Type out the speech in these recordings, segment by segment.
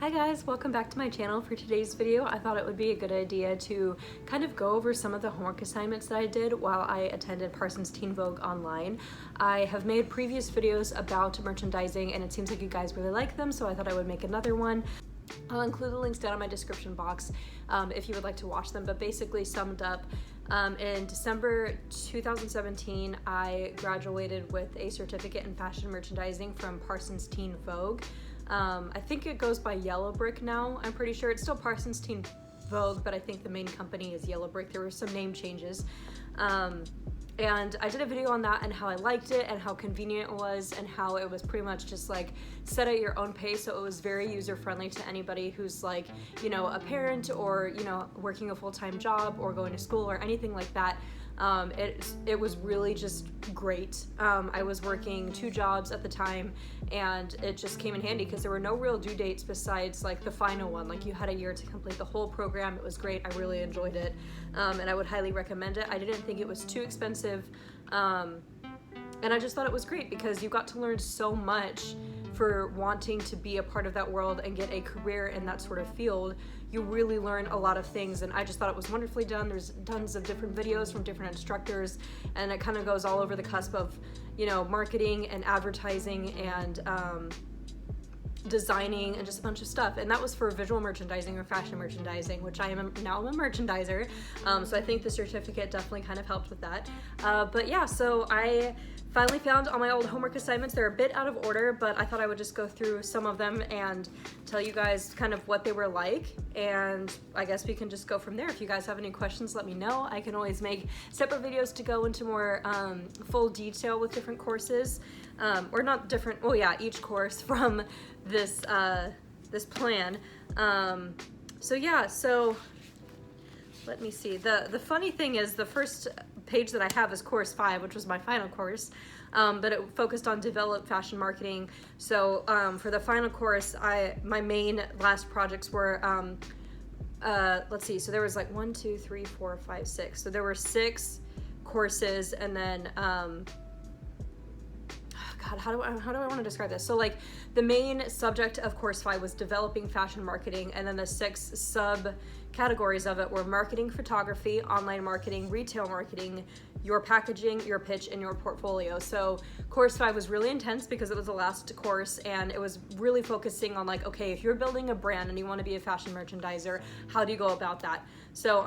Hi guys, welcome back to my channel. For today's video, I thought it would be a good idea to kind of go over some of the homework assignments that I did while I attended Parsons Teen Vogue online. I have made previous videos about merchandising and it seems like you guys really like them, so I thought I would make another one. I'll include the links down in my description box if you would like to watch them, but basically summed up, in December 2017, I graduated with a certificate in fashion merchandising from Parsons Teen Vogue. I think it goes by YellowBrick now. I'm pretty sure it's still Parsons Teen Vogue, but I think the main company is YellowBrick. There were some name changes. And I did a video on that and how I liked it and how convenient it was and how it was pretty much just like set at your own pace. So it was very user friendly to anybody who's like, you know, a parent or, you know, working a full-time job or going to school or anything like that. It was really just great. I was working 2 jobs at the time and it just came in handy because there were no real due dates besides like the final one. Like you had a year to complete the whole program. It was great. I really enjoyed it. And I would highly recommend it. I didn't think it was too expensive. And I just thought it was great because you got to learn so much for wanting to be a part of that world and get a career in that sort of field. You really learn a lot of things, and I just thought it was wonderfully done. There's tons of different videos from different instructors, and it kind of goes all over the cusp of, you know, marketing and advertising and designing and just a bunch of stuff. And that was for visual merchandising or fashion merchandising, which I am now a merchandiser. So I think the certificate definitely kind of helped with that. But yeah, so I finally found all my old homework assignments. They're a bit out of order, but I thought I would just go through some of them and tell you guys kind of what they were like. And I guess we can just go from there. If you guys have any questions, let me know. I can always make separate videos to go into more full detail with different courses. Or not different, well yeah, each course from this this plan. So yeah, so let me see. The funny thing is the first page that I have is course 5, which was my final course, but it focused on developed fashion marketing. So for the final course, my main last projects were, let's see, so there was like 1, 2, 3, 4, 5, 6. So there were 6 courses, and then God, how do I want to describe this? So like the main subject of course 5 was developing fashion marketing, and then the 6 subcategories of it were marketing, photography, online marketing, retail marketing, your packaging, your pitch, and your portfolio. So course 5 was really intense because it was the last course, and it was really focusing on like, okay, if you're building a brand and you want to be a fashion merchandiser, how do you go about that? So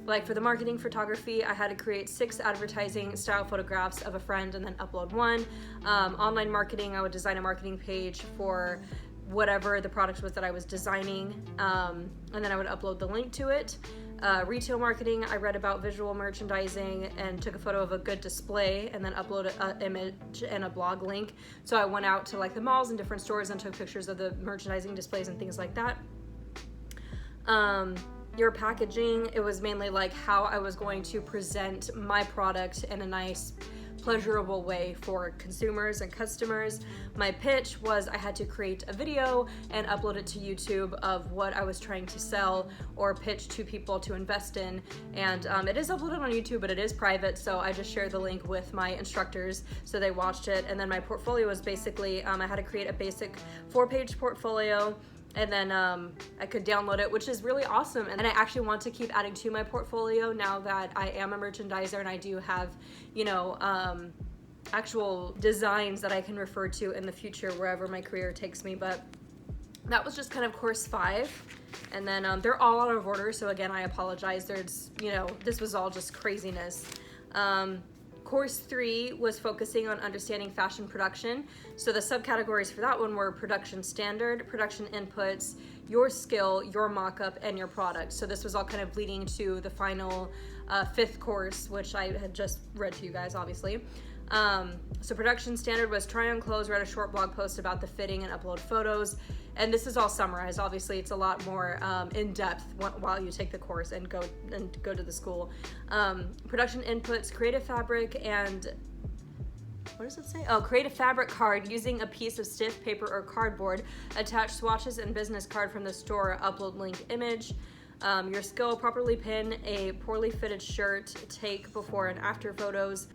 like for the marketing photography, I had to create 6 advertising style photographs of a friend and then upload 1. Online marketing, I would design a marketing page for whatever the product was that I was designing, and then I would upload the link to it. Retail marketing, I read about visual merchandising and took a photo of a good display and then uploaded an image and a blog link. So I went out to like the malls and different stores and took pictures of the merchandising displays and things like that. Your packaging, it was mainly like how I was going to present my product in a nice, pleasurable way for consumers and customers. My pitch was I had to create a video and upload it to YouTube of what I was trying to sell or pitch to people to invest in. And it is uploaded on YouTube, but it is private, so I just shared the link with my instructors so they watched it. And then my portfolio was basically, I had to create a basic 4-page portfolio, and then I could download it, which is really awesome. And I actually want to keep adding to my portfolio now that I am a merchandiser and I do have, you know, actual designs that I can refer to in the future wherever my career takes me. But that was just kind of course 5. And then they're all out of order, so again, I apologize. There's, you know, this was all just craziness. Course 3 was focusing on understanding fashion production. So the subcategories for that one were production standard, production inputs, your skill, your mock-up, and your product. So this was all kind of leading to the final 5th course, which I had just read to you guys, obviously. So production standard was try on clothes, write a short blog post about the fitting, and upload photos. And this is all summarized. Obviously, it's a lot more in depth while you take the course and go to the school. Production inputs, create a fabric, and what does it say? Oh, create a fabric card using a piece of stiff paper or cardboard. Attach swatches and business card from the store. Upload link image. Your skill, properly pin a poorly fitted shirt. Take before and after photos.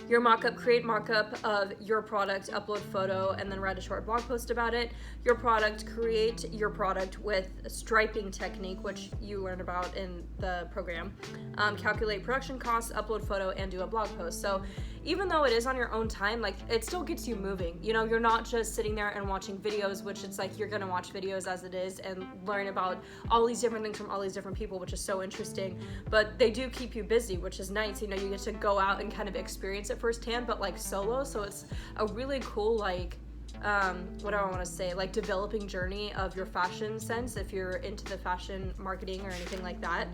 Your mock-up, create mock-up of your product, upload photo, and then write a short blog post about it. Your product, create your product with a striping technique, which you learned about in the program. Calculate production costs, upload photo, and do a blog post. So even though it is on your own time, like, it still gets you moving. You know, you're not just sitting there and watching videos, which it's like you're gonna watch videos as it is and learn about all these different things from all these different people, which is so interesting. But they do keep you busy, which is nice. You know, you get to go out and kind of experience it firsthand, but like solo. So it's a really cool, like, what do I want to say, like, developing journey of your fashion sense if you're into the fashion marketing or anything like that.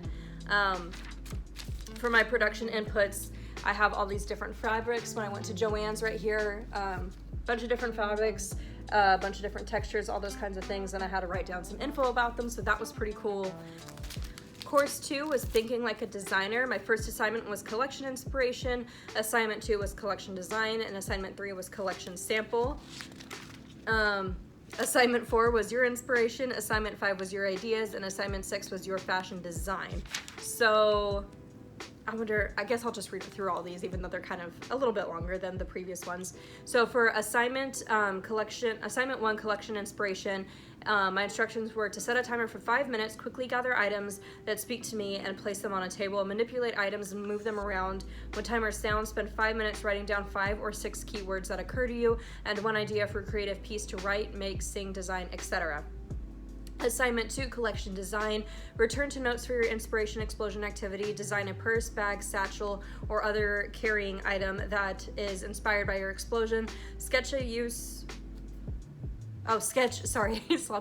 For my production inputs, I have all these different fabrics. When I went to Joann's right here, bunch of different fabrics, a bunch of different textures, all those kinds of things, and I had to write down some info about them, so that was pretty cool. Course 2 was thinking like a designer. My first assignment was collection inspiration, assignment 2 was collection design, and assignment 3 was collection sample. Assignment 4 was your inspiration, assignment 5 was your ideas, and assignment 6 was your fashion design. So I guess I'll just read through all these, even though they're kind of a little bit longer than the previous ones. So for assignment assignment 1, collection inspiration, my instructions were to set a timer for 5 minutes, quickly gather items that speak to me and place them on a table, manipulate items and move them around. When timer sounds, spend 5 minutes writing down 5 or 6 keywords that occur to you and one idea for a creative piece to write, make, sing, design, etc. Assignment 2, collection design. Return to notes for your inspiration explosion activity. Design a purse, bag, satchel, or other carrying item that is inspired by your explosion. Sloppy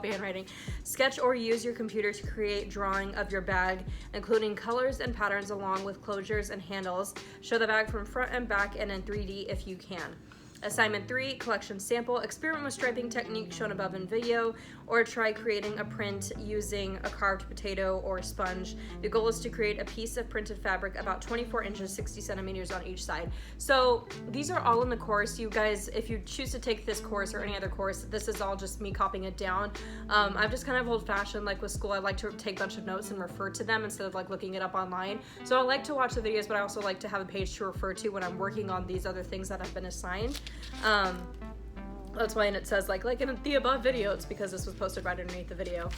handwriting. Sketch or use your computer to create drawing of your bag, including colors and patterns along with closures and handles. Show the bag from front and back and in 3D if you can. Assignment 3, collection sample. Experiment with striping technique shown above in video, or try creating a print using a carved potato or sponge. The goal is to create a piece of printed fabric about 24 inches, 60 centimeters on each side. So these are all in the course. You guys, if you choose to take this course or any other course, this is all just me copying it down. I'm just kind of old-fashioned, like with school. I like to take a bunch of notes and refer to them instead of like looking it up online. So I like to watch the videos, but I also like to have a page to refer to when I'm working on these other things that I've been assigned. That's why it says like in the above video, it's because this was posted right underneath the video.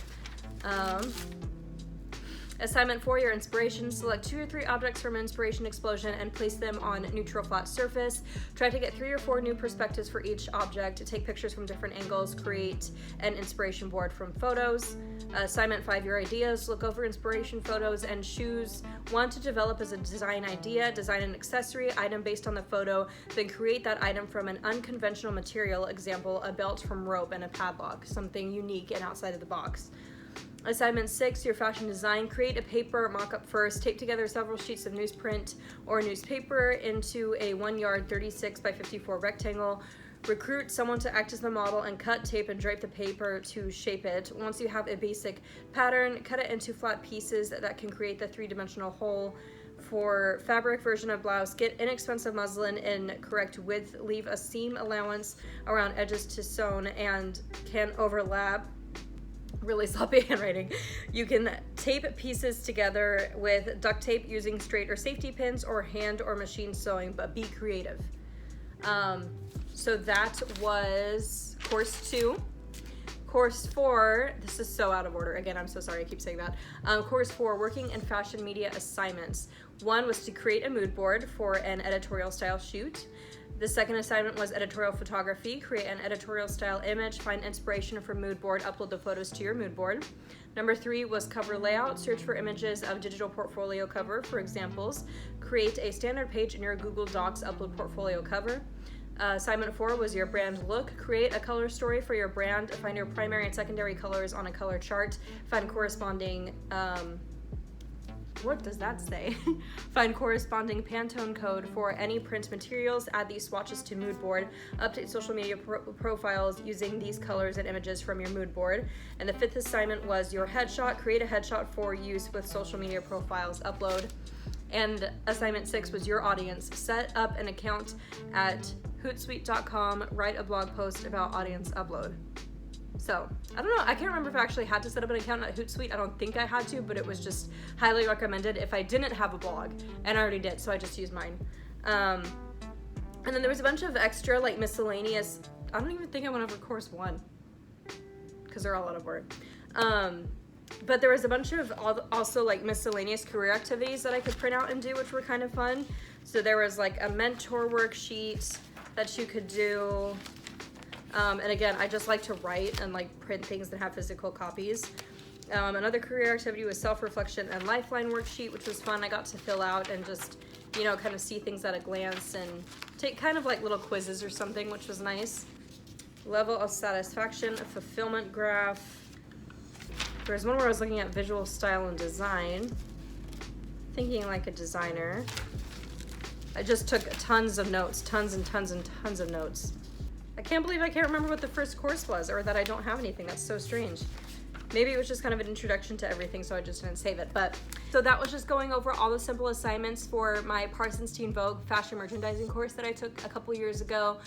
Assignment 4, your inspiration. Select 2 or 3 objects from an inspiration explosion and place them on neutral flat surface. Try to get 3 or 4 new perspectives for each object. Take pictures from different angles. Create an inspiration board from photos. Assignment 5, your ideas. Look over inspiration photos and choose one to develop as a design idea. Design an accessory item based on the photo, then create that item from an unconventional material, example, a belt from rope and a padlock, something unique and outside of the box. Assignment 6, your fashion design. Create a paper mock-up first. Tape together several sheets of newsprint or newspaper into a 1-yard 36 by 54 rectangle. Recruit someone to act as the model and cut, tape, and drape the paper to shape it. Once you have a basic pattern, cut it into flat pieces that can create the 3-dimensional whole. For fabric version of blouse, get inexpensive muslin in correct width. Leave a seam allowance around edges to sewn and can overlap. Really sloppy handwriting. You can tape pieces together with duct tape using straight or safety pins or hand or machine sewing, but be creative. So that was course 2. Course 4, this is so out of order. Again, I'm so sorry, I keep saying that. Course 4, working in fashion media assignments. 1 was to create a mood board for an editorial style shoot. The second assignment was editorial photography. Create an editorial style image, find inspiration from mood board, upload the photos to your mood board. Number 3 was cover layout. Search for images of digital portfolio cover for examples. Create a standard page in your Google Docs, upload portfolio cover. Assignment 4 was your brand look. Create a color story for your brand. Find your primary and secondary colors on a color chart. Find corresponding, what does that say? Find corresponding Pantone code for any print materials. Add these swatches to mood board. Update social media profiles using these colors and images from your mood board. And the 5th assignment was your headshot. Create a headshot for use with social media profiles. Upload. And assignment 6 was your audience. Set up an account at hootsuite.com. Write a blog post about audience upload. So, I don't know, I can't remember if I actually had to set up an account at Hootsuite. I don't think I had to, but it was just highly recommended if I didn't have a blog, and I already did, so I just used mine. And then there was a bunch of extra like miscellaneous, I don't even think I went over course 1 because they're all out of word. But there was a bunch of also like miscellaneous career activities that I could print out and do, which were kind of fun. So there was like a mentor worksheet that you could do. And again, I just like to write and like print things that have physical copies. Another career activity was self-reflection and lifeline worksheet, which was fun. I got to fill out and just, you know, kind of see things at a glance and take kind of like little quizzes or something, which was nice. Level of satisfaction, a fulfillment graph. There was one where I was looking at visual style and design, thinking like a designer. I just took tons of notes, tons and tons and tons of notes. I can't believe I can't remember what the first course was, or that I don't have anything. That's so strange. Maybe it was just kind of an introduction to everything, so I just didn't save it. But so that was just going over all the simple assignments for my Parsons Teen Vogue fashion merchandising course that I took a couple years ago.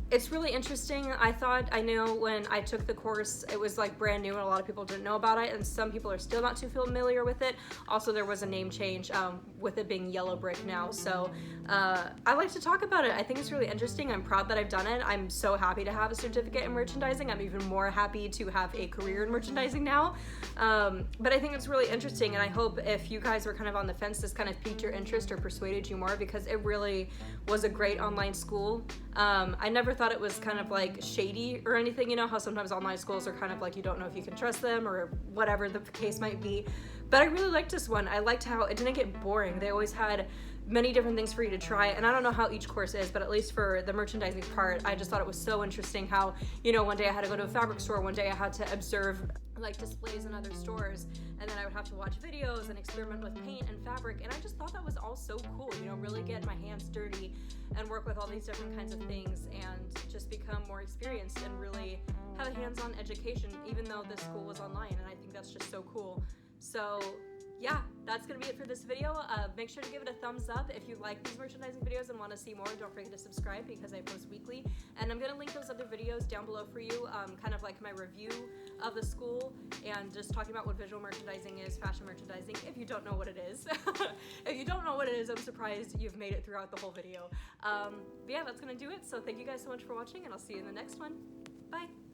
It's really interesting. I know when I took the course, it was like brand new and a lot of people didn't know about it, and some people are still not too familiar with it. Also, there was a name change with it being YellowBrick now. So I like to talk about it. I think it's really interesting. I'm proud that I've done it. I'm so happy to have a certificate in merchandising. I'm even more happy to have a career in merchandising now. But I think it's really interesting, and I hope if you guys were kind of on the fence, this kind of piqued your interest or persuaded you more, because it really was a great online school. I never thought it was kind of like shady or anything, you know how sometimes online schools are kind of like you don't know if you can trust them or whatever the case might be. But I really liked this one. I liked how it didn't get boring. They always had many different things for you to try, and I don't know how each course is, but at least for the merchandising part, I just thought it was so interesting how, you know, one day I had to go to a fabric store, one day I had to observe like displays in other stores, and then I would have to watch videos and experiment with paint and fabric, and I just thought that was all so cool, you know, really get my hands dirty and work with all these different kinds of things and just become more experienced and really have a hands-on education, even though this school was online, and I think that's just so cool. So yeah, that's gonna be it for this video. Make sure to give it a thumbs up if you like these merchandising videos and want to see more. Don't forget to subscribe because I post weekly, and I'm gonna link those other videos down below for you, kind of like my review of the school and just talking about what visual merchandising is, fashion merchandising, if you don't know what it is. If you don't know what it is, I'm surprised you've made it throughout the whole video. But yeah, that's gonna do it. So thank you guys so much for watching, and I'll see you in the next one. Bye.